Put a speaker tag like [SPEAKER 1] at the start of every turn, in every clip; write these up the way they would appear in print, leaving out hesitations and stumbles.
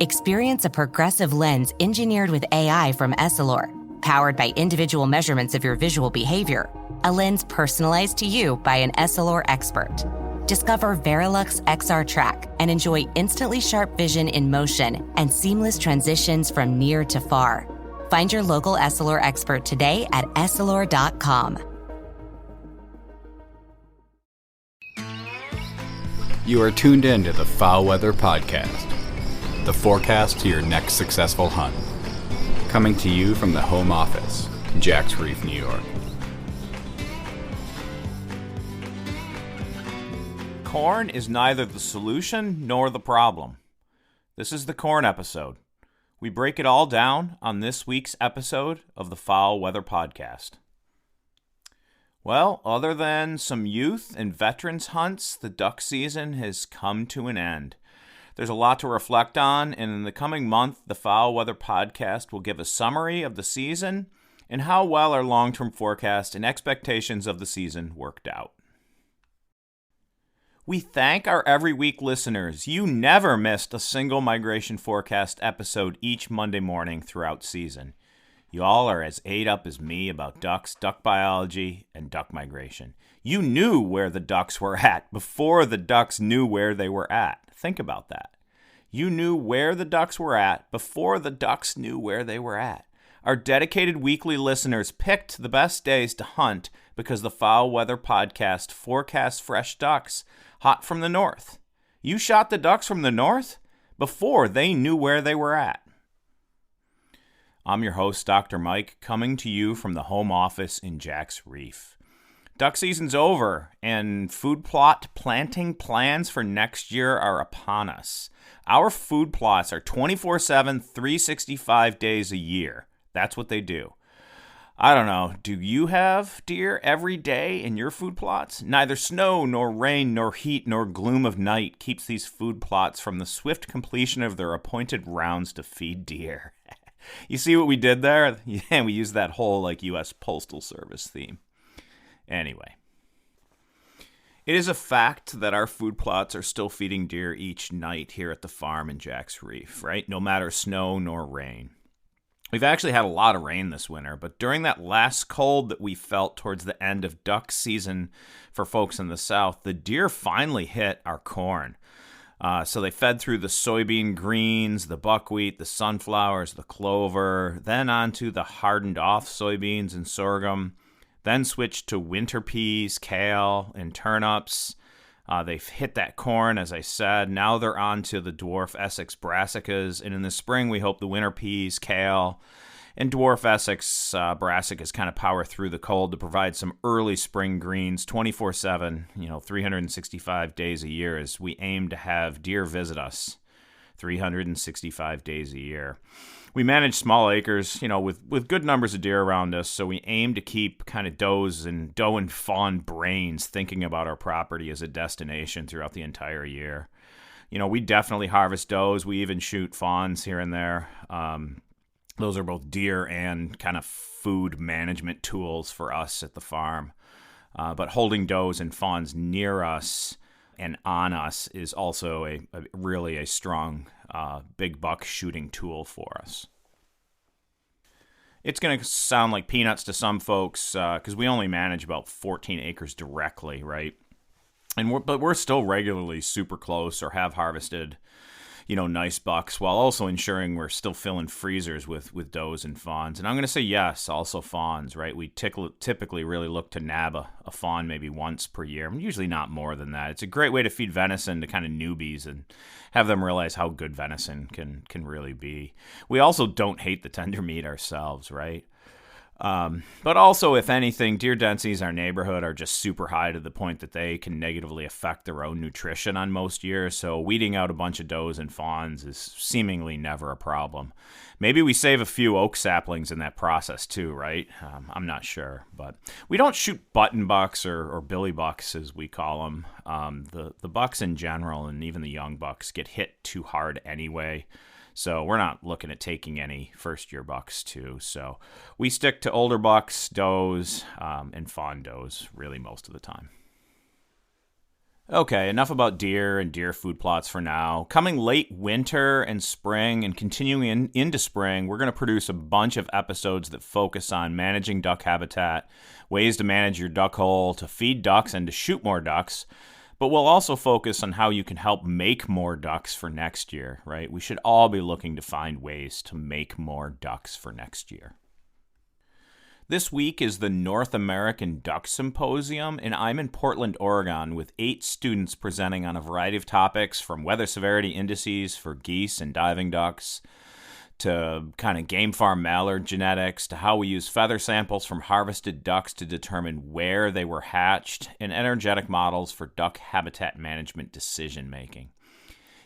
[SPEAKER 1] Experience a progressive lens engineered with AI from Essilor, powered by individual measurements of your visual behavior. A lens personalized to you by an Essilor expert. Discover Verilux XR Track and enjoy instantly sharp vision in motion and seamless transitions from near to far. Find your local Essilor expert today at Essilor.com.
[SPEAKER 2] You are tuned in to the FowlWeather Podcast, the forecast to your next successful hunt. Coming to you from the home office, Jack's Reef, New York.
[SPEAKER 3] Corn is neither the solution nor the problem. This is the corn episode. We break it all down on this week's episode of the FowlWeather Podcast. Well, other than some youth and veterans hunts, the duck season has come to an end. There's a lot to reflect on, and in the coming month, the FowlWeather Podcast will give a summary of the season and how well our long-term forecast and expectations of the season worked out. We thank our every week listeners. You never missed a single migration forecast episode each Monday morning throughout season. You all are as ate up as me about ducks, duck biology, and duck migration. You knew where the ducks were at before the ducks knew where they were at. Think about that. You knew where the ducks were at before the ducks knew where they were at. Our dedicated weekly listeners picked the best days to hunt because the FowlWeather Podcast forecasts fresh ducks hot from the north. You shot the ducks from the north before they knew where they were at. I'm your host, Dr. Mike, coming to you from the home office in Jack's Reef. Duck season's over, and food plot planting plans for next year are upon us. Our food plots are 24/7, 365 days a year. That's what they do. I don't know, do you have deer every day in your food plots? Neither snow, nor rain, nor heat, nor gloom of night keeps these food plots from the swift completion of their appointed rounds to feed deer. You see what we did there? Yeah, we used that whole U.S. Postal Service theme. Anyway, it is a fact that our food plots are still feeding deer each night here at the farm in Jack's Reef, right? No matter snow nor rain. We've actually had a lot of rain this winter, but during that last cold that we felt towards the end of duck season for folks in the south, the deer finally hit our corn. So they fed through the soybean greens, the buckwheat, the sunflowers, the clover, then onto the hardened off soybeans and sorghum, then switched to winter peas, kale, and turnips. They've hit that corn, as I said. Now they're on to the dwarf Essex brassicas, and in the spring we hope the winter peas, kale, and dwarf Essex brassicas kind of power through the cold to provide some early spring greens 24/7, 365 days a year, as we aim to have deer visit us 365 days a year. We manage small acres, with good numbers of deer around us, so we aim to keep kind of doe and fawn brains thinking about our property as a destination throughout the entire year. We definitely harvest does. We even shoot fawns here and there. Those are both deer and kind of food management tools for us at the farm. But holding does and fawns near us and on us is also really a strong big buck shooting tool for us. It's going to sound like peanuts to some folks because we only manage about 14 acres directly, right? But we're still regularly super close or have harvested nice bucks, while also ensuring we're still filling freezers with does and fawns. And I'm going to say yes, also fawns, right? We typically really look to nab a fawn maybe once per year, usually not more than that. It's a great way to feed venison to kind of newbies and have them realize how good venison can really be. We also don't hate the tender meat ourselves, right? But also, if anything, deer densities in our neighborhood are just super high to the point that they can negatively affect their own nutrition on most years. So weeding out a bunch of does and fawns is seemingly never a problem. Maybe we save a few oak saplings in that process too, right? I'm not sure, but we don't shoot button bucks or billy bucks, as we call them. The bucks in general, and even the young bucks, get hit too hard anyway. So we're not looking at taking any first-year bucks, too. So we stick to older bucks, does, and fawn does really most of the time. Okay, enough about deer and deer food plots for now. Coming late winter and spring and continuing into spring, we're going to produce a bunch of episodes that focus on managing duck habitat, ways to manage your duck hole, to feed ducks and to shoot more ducks. But we'll also focus on how you can help make more ducks for next year, right? We should all be looking to find ways to make more ducks for next year. This week is the North American Duck Symposium, and I'm in Portland, Oregon, with 8 students presenting on a variety of topics, from weather severity indices for geese and diving ducks, to kind of game farm mallard genetics, to how we use feather samples from harvested ducks to determine where they were hatched, and energetic models for duck habitat management decision making.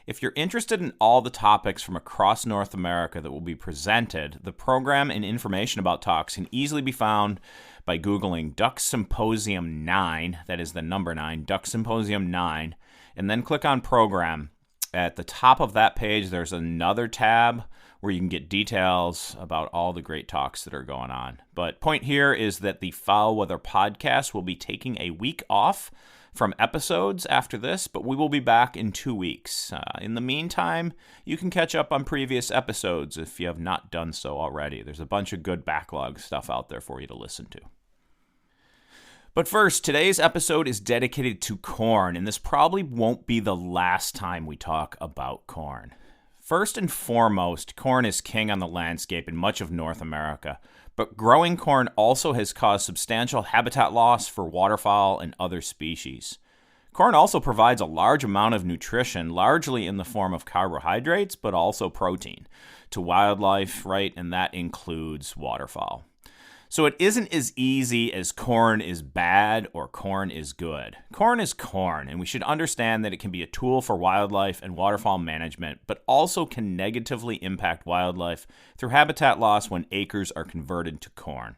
[SPEAKER 3] If you're interested in all the topics from across North America that will be presented, the program and information about talks can easily be found by Googling Duck Symposium 9, that is the number 9, Duck Symposium 9, and then click on Program. At the top of that page, there's another tab where you can get details about all the great talks that are going on. But point here is that the FowlWeather Podcast will be taking a week off from episodes after this, but we will be back in 2 weeks. In the meantime, you can catch up on previous episodes if you have not done so already. There's a bunch of good backlog stuff out there for you to listen to. But first, today's episode is dedicated to corn, and this probably won't be the last time we talk about corn. First and foremost, corn is king on the landscape in much of North America, but growing corn also has caused substantial habitat loss for waterfowl and other species. Corn also provides a large amount of nutrition, largely in the form of carbohydrates, but also protein, to wildlife, right? And that includes waterfowl. So it isn't as easy as corn is bad or corn is good. Corn is corn, and we should understand that it can be a tool for wildlife and waterfowl management, but also can negatively impact wildlife through habitat loss when acres are converted to corn.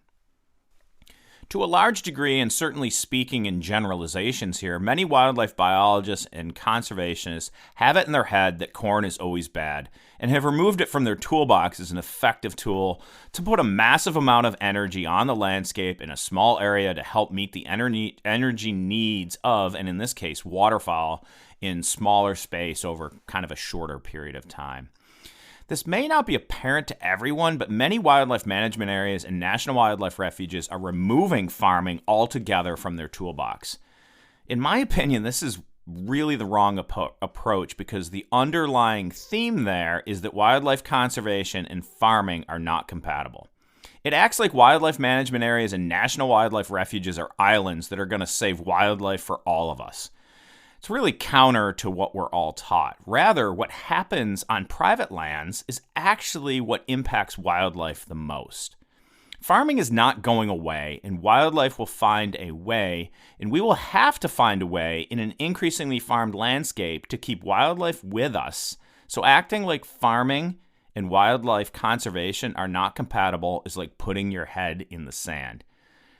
[SPEAKER 3] To a large degree, and certainly speaking in generalizations here, many wildlife biologists and conservationists have it in their head that corn is always bad and have removed it from their toolbox as an effective tool to put a massive amount of energy on the landscape in a small area to help meet the energy needs of, and in this case, waterfowl in smaller space over kind of a shorter period of time. This may not be apparent to everyone, but many wildlife management areas and national wildlife refuges are removing farming altogether from their toolbox. In my opinion, this is really the wrong approach, because the underlying theme there is that wildlife conservation and farming are not compatible. It acts like wildlife management areas and national wildlife refuges are islands that are going to save wildlife for all of us. It's really counter to what we're all taught. Rather, what happens on private lands is actually what impacts wildlife the most. Farming is not going away, and wildlife will find a way, and we will have to find a way in an increasingly farmed landscape to keep wildlife with us. So acting like farming and wildlife conservation are not compatible is like putting your head in the sand.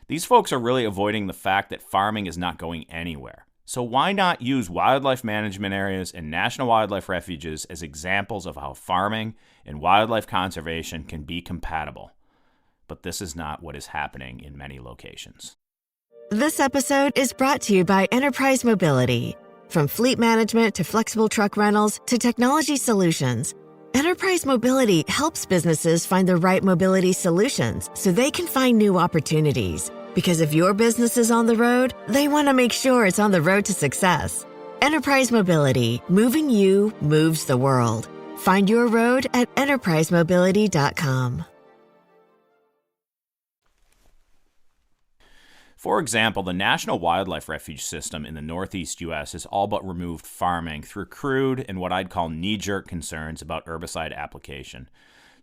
[SPEAKER 3] These folks are really avoiding the fact that farming is not going anywhere. So why not use wildlife management areas and national wildlife refuges as examples of how farming and wildlife conservation can be compatible? But this is not what is happening in many locations.
[SPEAKER 4] This episode is brought to you by Enterprise Mobility. From fleet management to flexible truck rentals to technology solutions, Enterprise Mobility helps businesses find the right mobility solutions so they can find new opportunities. Because if your business is on the road, they want to make sure it's on the road to success. Enterprise Mobility, moving you moves the world. Find your road at enterprisemobility.com.
[SPEAKER 3] For example, the National Wildlife Refuge System in the Northeast U.S. has all but removed farming through crude and what I'd call knee-jerk concerns about herbicide application,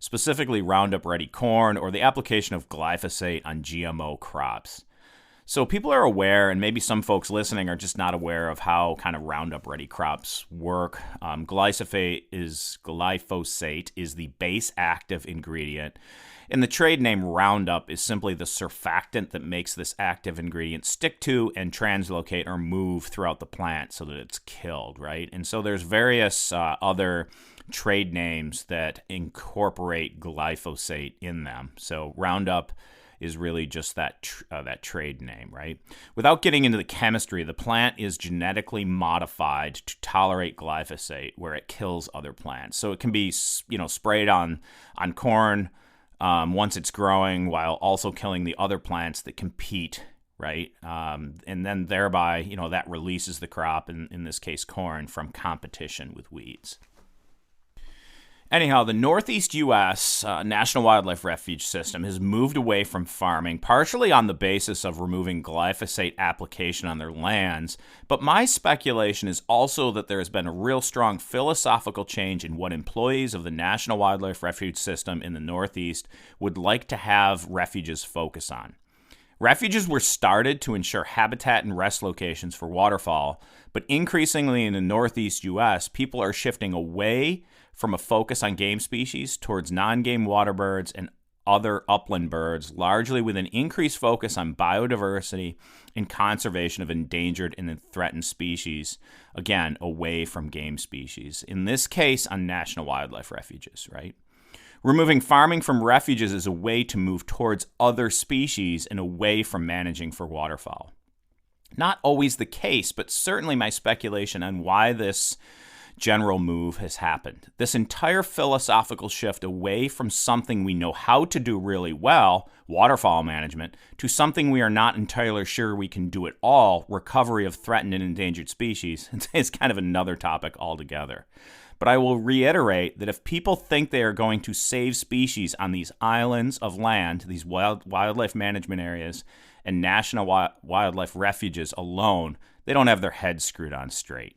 [SPEAKER 3] specifically Roundup-Ready corn or the application of glyphosate on GMO crops. So people are aware, and maybe some folks listening are just not aware of how kind of Roundup-Ready crops work. Glyphosate is the base active ingredient, and the trade name Roundup is simply the surfactant that makes this active ingredient stick to and translocate or move throughout the plant so that it's killed, right? And so there's various other trade names that incorporate glyphosate in them. So Roundup is really just that trade name, right? Without getting into the chemistry, the plant is genetically modified to tolerate glyphosate, where it kills other plants. So it can be, sprayed on corn once it's growing, while also killing the other plants that compete, right? And then thereby, that releases the crop, in this case corn, from competition with weeds. Anyhow, the Northeast U.S. National Wildlife Refuge System has moved away from farming, partially on the basis of removing glyphosate application on their lands. But my speculation is also that there has been a real strong philosophical change in what employees of the National Wildlife Refuge System in the Northeast would like to have refuges focus on. Refuges were started to ensure habitat and rest locations for waterfowl, but increasingly in the Northeast U.S., people are shifting away from a focus on game species towards non-game water birds and other upland birds, largely with an increased focus on biodiversity and conservation of endangered and threatened species, again, away from game species. In this case, on national wildlife refuges, right? Removing farming from refuges is a way to move towards other species and away from managing for waterfowl. Not always the case, but certainly my speculation on why this general move has happened. This entire philosophical shift away from something we know how to do really well, waterfowl management, to something we are not entirely sure we can do at all, recovery of threatened and endangered species, is kind of another topic altogether. But I will reiterate that if people think they are going to save species on these islands of land, these wildlife management areas, and national wildlife refuges alone, they don't have their heads screwed on straight.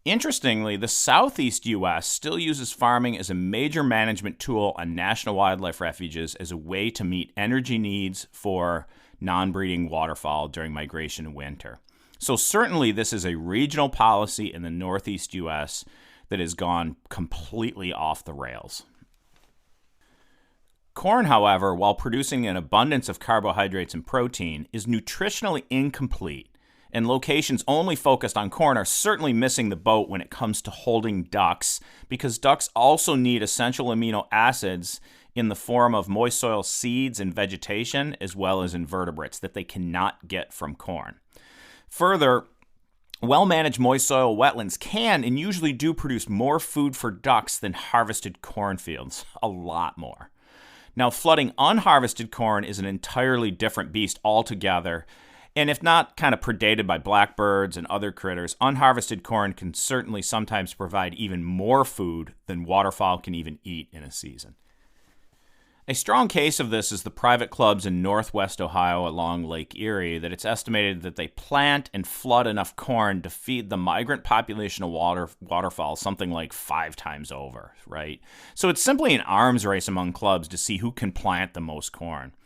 [SPEAKER 3] Interestingly, the Southeast U.S. still uses farming as a major management tool on national wildlife refuges as a way to meet energy needs for non-breeding waterfowl during migration and winter. So certainly this is a regional policy in the Northeast U.S. that has gone completely off the rails. Corn, however, while producing an abundance of carbohydrates and protein, is nutritionally incomplete, and locations only focused on corn are certainly missing the boat when it comes to holding ducks, because ducks also need essential amino acids in the form of moist soil seeds and vegetation, as well as invertebrates that they cannot get from corn. Further, well-managed moist soil wetlands can and usually do produce more food for ducks than harvested cornfields, a lot more. Now, flooding unharvested corn is an entirely different beast altogether, and if not kind of predated by blackbirds and other critters, unharvested corn can certainly sometimes provide even more food than waterfowl can even eat in a season. A strong case of this is the private clubs in northwest Ohio along Lake Erie that it's estimated that they plant and flood enough corn to feed the migrant population of waterfowl something like 5 times over, right? So it's simply an arms race among clubs to see who can plant the most corn.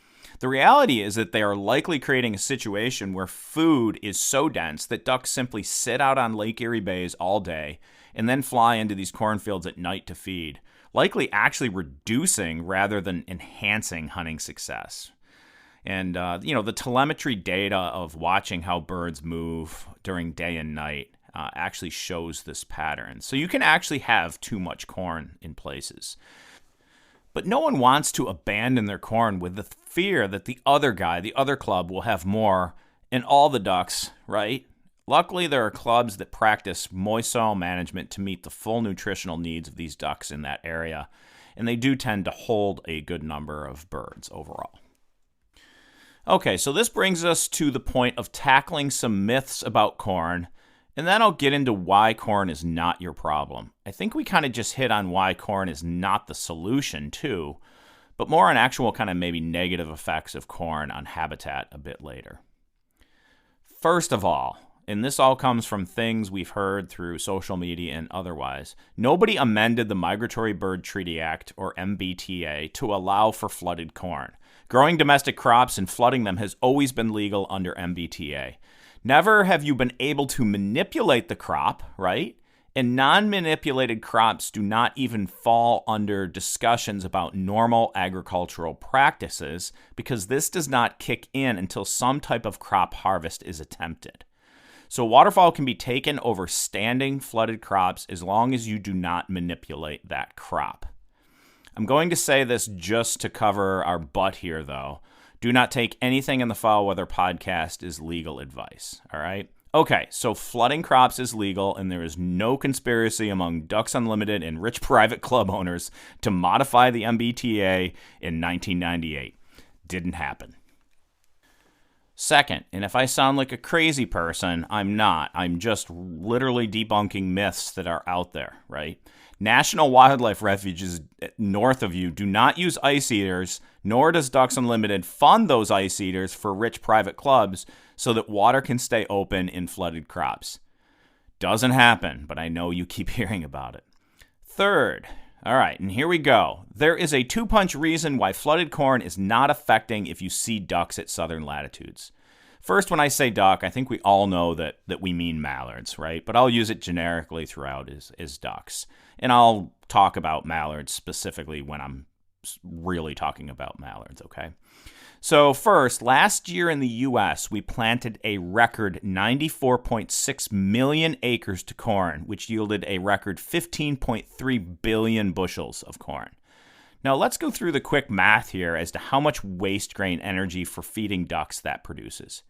[SPEAKER 3] The reality is that they are likely creating a situation where food is so dense that ducks simply sit out on Lake Erie bays all day and then fly into these cornfields at night to feed, likely actually reducing rather than enhancing hunting success. And, the telemetry data of watching how birds move during day and night actually shows this pattern. So you can actually have too much corn in places. But no one wants to abandon their corn with the fear that the other guy, the other club, will have more, and all the ducks, right? Luckily, there are clubs that practice moist soil management to meet the full nutritional needs of these ducks in that area, and they do tend to hold a good number of birds overall. Okay, so this brings us to the point of tackling some myths about corn, and then I'll get into why corn is not your problem. I think we kind of just hit on why corn is not the solution, too, but more on actual kind of maybe negative effects of corn on habitat a bit later. First of all, and this all comes from things we've heard through social media and otherwise, nobody amended the Migratory Bird Treaty Act, or MBTA, to allow for flooded corn. Growing domestic crops and flooding them has always been legal under MBTA. Never have you been able to manipulate the crop, right? And non-manipulated crops do not even fall under discussions about normal agricultural practices because this does not kick in until some type of crop harvest is attempted. So waterfowl can be taken over standing flooded crops as long as you do not manipulate that crop. I'm going to say this just to cover our butt here, though. Do not take anything in the Foul Weather Podcast as legal advice, all right? Okay, so flooding crops is legal, and there is no conspiracy among Ducks Unlimited and rich private club owners to modify the MBTA in 1998. Didn't happen. Second, and if I sound like a crazy person, I'm not. I'm just literally debunking myths that are out there, right? National wildlife refuges north of you do not use ice eaters, nor does Ducks Unlimited fund those ice eaters for rich private clubs so that water can stay open in flooded crops. Doesn't happen, but I know you keep hearing about it. Third, all right, and here we go. There is a two-punch reason why flooded corn is not affecting if you see ducks at southern latitudes. First, when I say duck, I think we all know that we mean mallards, right? But I'll use it generically throughout as ducks. And I'll talk about mallards specifically when I'm really talking about mallards, okay? So first, last year in the U.S., we planted a record 94.6 million acres to corn, which yielded a record 15.3 billion bushels of corn. Now, let's go through the quick math here as to how much waste grain energy for feeding ducks that produces.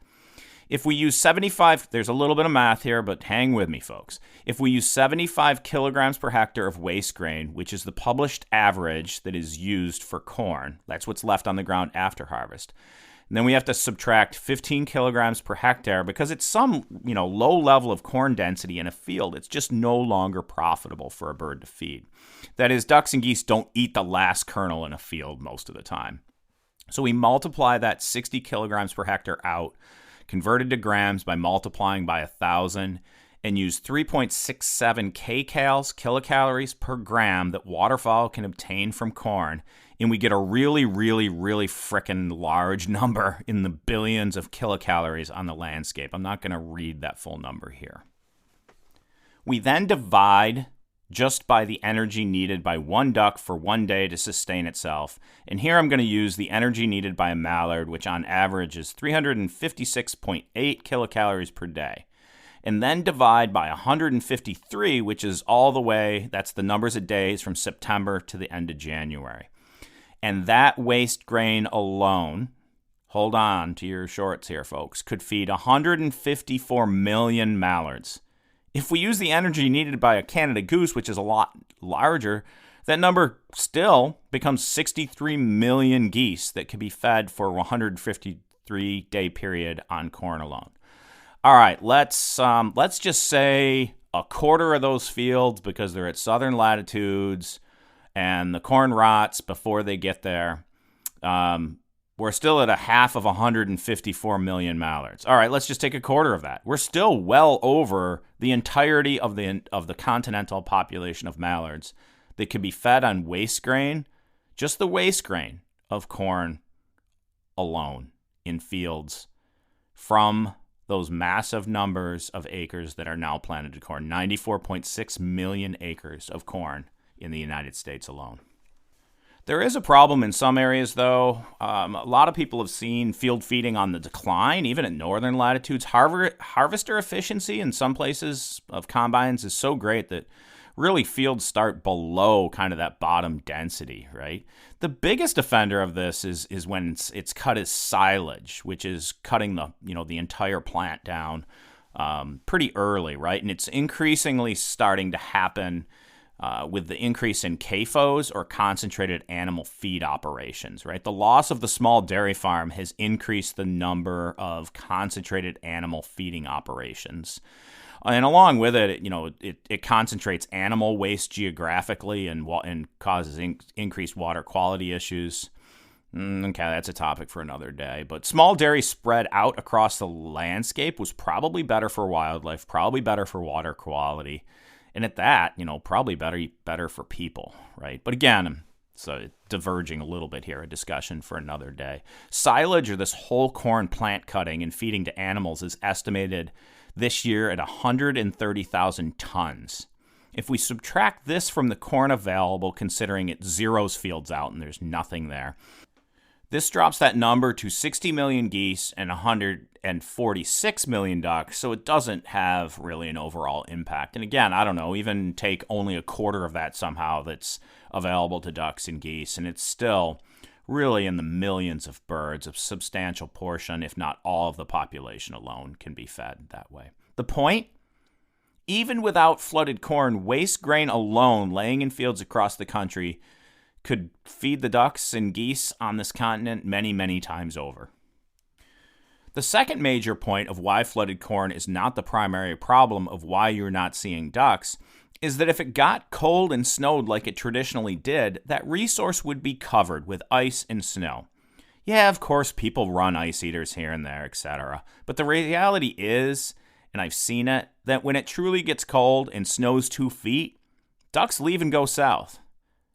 [SPEAKER 3] If we use 75, there's a little bit of math here, but hang with me, folks. If we use 75 kilograms per hectare of waste grain, which is the published average that is used for corn, that's what's left on the ground after harvest. And then we have to subtract 15 kilograms per hectare because it's some, low level of corn density in a field. It's just no longer profitable for a bird to feed. That is, ducks and geese don't eat the last kernel in a field most of the time. So we multiply that 60 kilograms per hectare out, converted to grams by multiplying by 1,000, and use 3.67 kilocalories per gram that waterfowl can obtain from corn, and we get a really, really, really frickin' large number in the billions of kilocalories on the landscape. I'm not going to read that full number here. We then divide just by the energy needed by one duck for one day to sustain itself. And here I'm going to use the energy needed by a mallard, which on average is 356.8 kilocalories per day. And then divide by 153, which is all the way, that's the numbers of days from September to the end of January. And that waste grain alone, hold on to your shorts here, folks, could feed 154 million mallards. If we use the energy needed by a Canada goose, which is a lot larger, that number still becomes 63 million geese that can be fed for a 153-day period on corn alone. All right, let's just say a quarter of those fields, because they're at southern latitudes and the corn rots before they get there, we're still at a half of 154 million mallards. All right, let's just take a quarter of that. We're still well over the entirety of the continental population of mallards that could be fed on waste grain, just the waste grain of corn alone in fields from those massive numbers of acres that are now planted to corn. 94.6 million acres of corn in the United States alone. There is a problem in some areas, though. A lot of people have seen field feeding on the decline, even at northern latitudes. Harvester efficiency in some places of combines is so great that really fields start below kind of that bottom density, right? The biggest offender of this is when it's cut as silage, which is cutting the entire plant down pretty early, right? And it's increasingly starting to happen with the increase in CAFOs, or concentrated animal feed operations, right? The loss of the small dairy farm has increased the number of concentrated animal feeding operations. And along with it, it concentrates animal waste geographically and causes increased water quality issues. Okay, that's a topic for another day. But small dairy spread out across the landscape was probably better for wildlife, probably better for water quality. And at that, probably better for people, right? But again, so diverging a little bit here, a discussion for another day. Silage, or this whole corn plant cutting and feeding to animals, is estimated this year at 130,000 tons. If we subtract this from the corn available, considering it zeroes fields out and there's nothing there This drops that number to 60 million geese and 146 million ducks, so it doesn't have really an overall impact. And again, I don't know, even take only a quarter of that somehow that's available to ducks and geese, and it's still really in the millions of birds. A substantial portion, if not all of the population alone, can be fed that way. The point? Even without flooded corn, waste grain alone laying in fields across the country could feed the ducks and geese on this continent many, many times over. The second major point of why flooded corn is not the primary problem of why you're not seeing ducks is that if it got cold and snowed like it traditionally did, that resource would be covered with ice and snow. Yeah, of course, people run ice eaters here and there, etc. But the reality is, and I've seen it, that when it truly gets cold and snows 2 feet, ducks leave and go south.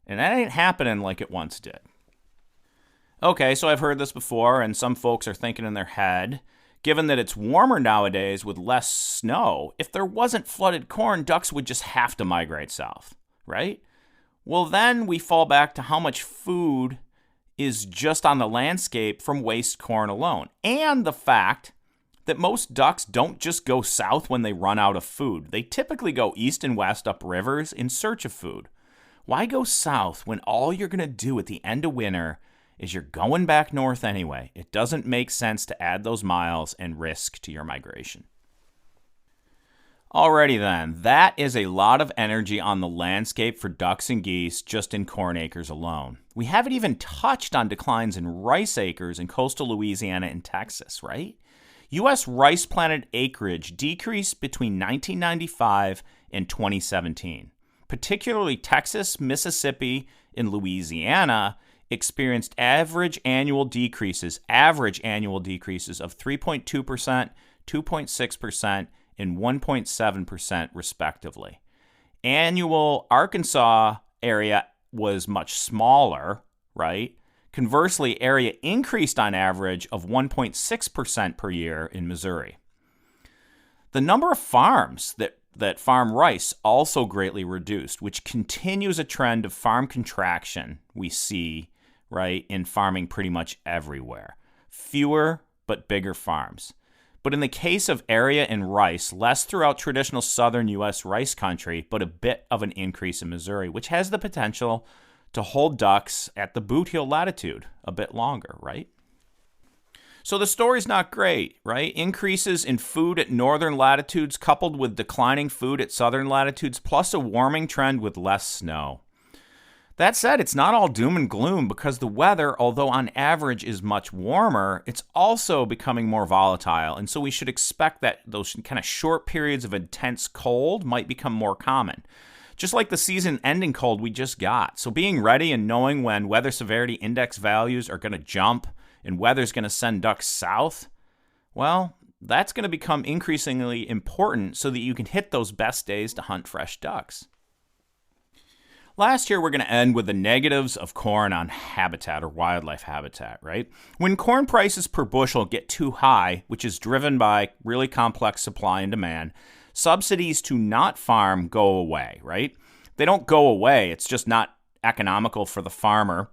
[SPEAKER 3] And that ain't happening like it once did. Okay, so I've heard this before, and some folks are thinking in their head, given that it's warmer nowadays with less snow, if there wasn't flooded corn, ducks would just have to migrate south, right? Well, then we fall back to how much food is just on the landscape from waste corn alone, and the fact that most ducks don't just go south when they run out of food. They typically go east and west up rivers in search of food. Why go south when all you're going to do at the end of winter is you're going back north anyway? It doesn't make sense to add those miles and risk to your migration. Alrighty then, that is a lot of energy on the landscape for ducks and geese just in corn acres alone. We haven't even touched on declines in rice acres in coastal Louisiana and Texas, right? U.S. rice planted acreage decreased between 1995 and 2017. Particularly Texas, Mississippi, and Louisiana experienced average annual decreases of 3.2%, 2.6%, and 1.7% respectively. Annual Arkansas area was much smaller, right? Conversely, area increased on average of 1.6% per year in Missouri. The number of farms that farm rice also greatly reduced, which continues a trend of farm contraction we see, right, in farming pretty much everywhere. Fewer but bigger farms. But in the case of area in rice, less throughout traditional southern U.S. rice country, but a bit of an increase in Missouri, which has the potential to hold ducks at the boot heel latitude a bit longer, right? So the story's not great, right? Increases in food at northern latitudes coupled with declining food at southern latitudes, plus a warming trend with less snow. That said, it's not all doom and gloom because the weather, although on average is much warmer, it's also becoming more volatile. And so we should expect that those kind of short periods of intense cold might become more common. Just like the season-ending cold we just got. So being ready and knowing when weather severity index values are going to jump and weather's going to send ducks south, well, that's going to become increasingly important so that you can hit those best days to hunt fresh ducks. Last year, we're going to end with the negatives of corn on habitat or wildlife habitat, right? When corn prices per bushel get too high, which is driven by really complex supply and demand, subsidies to not farm go away, right? They don't go away. It's just not economical for the farmer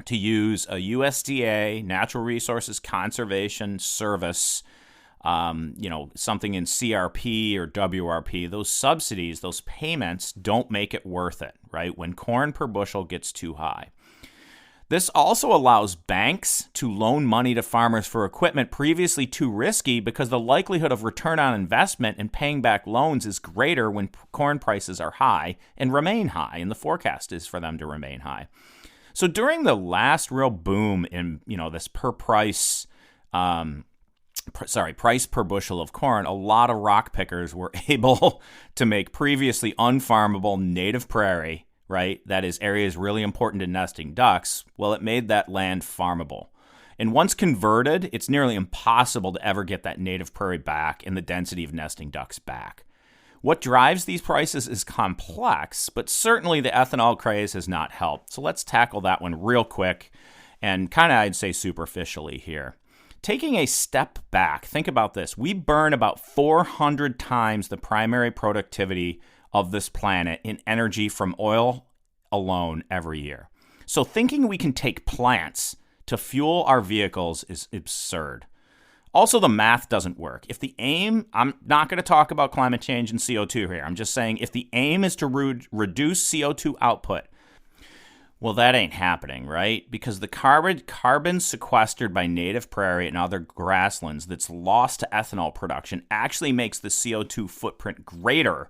[SPEAKER 3] to use a USDA, Natural Resources Conservation Service, something in CRP or WRP. Those subsidies, those payments don't make it worth it, right? When corn per bushel gets too high. This also allows banks to loan money to farmers for equipment previously too risky because the likelihood of return on investment and paying back loans is greater when corn prices are high and remain high, and the forecast is for them to remain high. So during the last real boom in, this price per bushel of corn, a lot of rock pickers were able to make previously unfarmable native prairie, right? That is areas really important to nesting ducks. Well, it made that land farmable. And once converted, it's nearly impossible to ever get that native prairie back and the density of nesting ducks back. What drives these prices is complex, but certainly the ethanol craze has not helped. So let's tackle that one real quick and kind of, I'd say, superficially here. Taking a step back, think about this. We burn about 400 times the primary productivity of this planet in energy from oil alone every year. So thinking we can take plants to fuel our vehicles is absurd. Also, the math doesn't work. If the aim, I'm not going to talk about climate change and CO2 here. I'm just saying if the aim is to reduce CO2 output, well, that ain't happening, right? Because the carbon sequestered by native prairie and other grasslands that's lost to ethanol production actually makes the CO2 footprint greater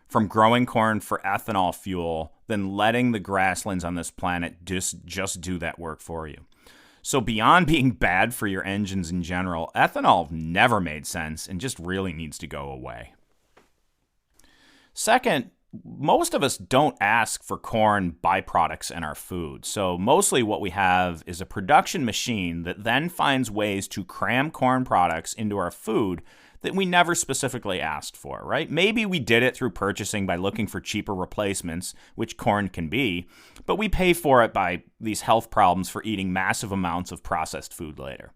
[SPEAKER 3] from growing corn for ethanol fuel than letting the grasslands on this planet just do that work for you. So beyond being bad for your engines in general, ethanol never made sense and just really needs to go away. Second, most of us don't ask for corn byproducts in our food. So mostly what we have is a production machine that then finds ways to cram corn products into our food that we never specifically asked for, right? Maybe we did it through purchasing by looking for cheaper replacements, which corn can be, but we pay for it by these health problems for eating massive amounts of processed food later.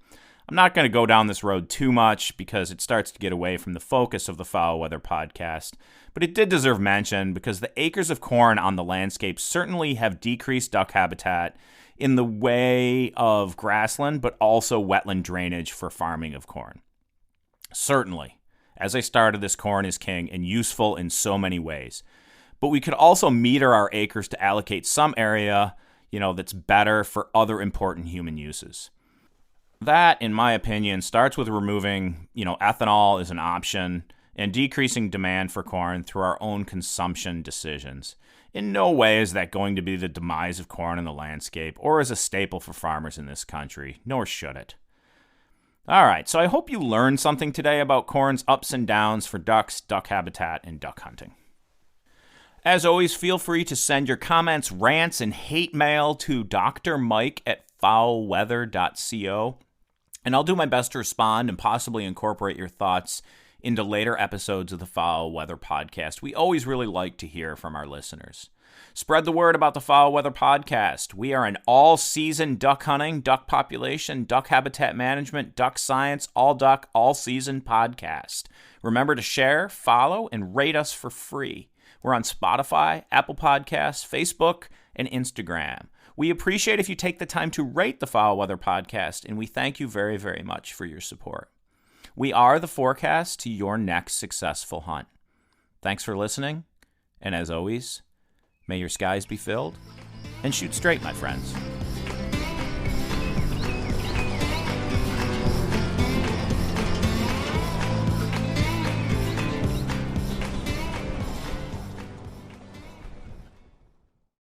[SPEAKER 3] I'm not going to go down this road too much because it starts to get away from the focus of the Fowl Weather Podcast, but it did deserve mention because the acres of corn on the landscape certainly have decreased duck habitat in the way of grassland, but also wetland drainage for farming of corn. Certainly, as I started, this corn is king and useful in so many ways. But we could also meter our acres to allocate some area, that's better for other important human uses. That, in my opinion, starts with removing, ethanol as an option and decreasing demand for corn through our own consumption decisions. In no way is that going to be the demise of corn in the landscape or as a staple for farmers in this country, nor should it. All right, so I hope you learned something today about corn's ups and downs for ducks, duck habitat, and duck hunting. As always, feel free to send your comments, rants, and hate mail to Dr. Mike at FowlWeather.co, and I'll do my best to respond and possibly incorporate your thoughts into later episodes of the Fowl Weather Podcast. We always really like to hear from our listeners. Spread the word about the Fowl Weather Podcast. We are an all-season duck hunting, duck population, duck habitat management, duck science, all duck, all-season podcast. Remember to share, follow, and rate us for free. We're on Spotify, Apple Podcasts, Facebook, and Instagram. We appreciate if you take the time to rate the Fowl Weather Podcast, and we thank you very, very much for your support. We are the forecast to your next successful hunt. Thanks for listening, and as always, may your skies be filled, and shoot straight, my friends.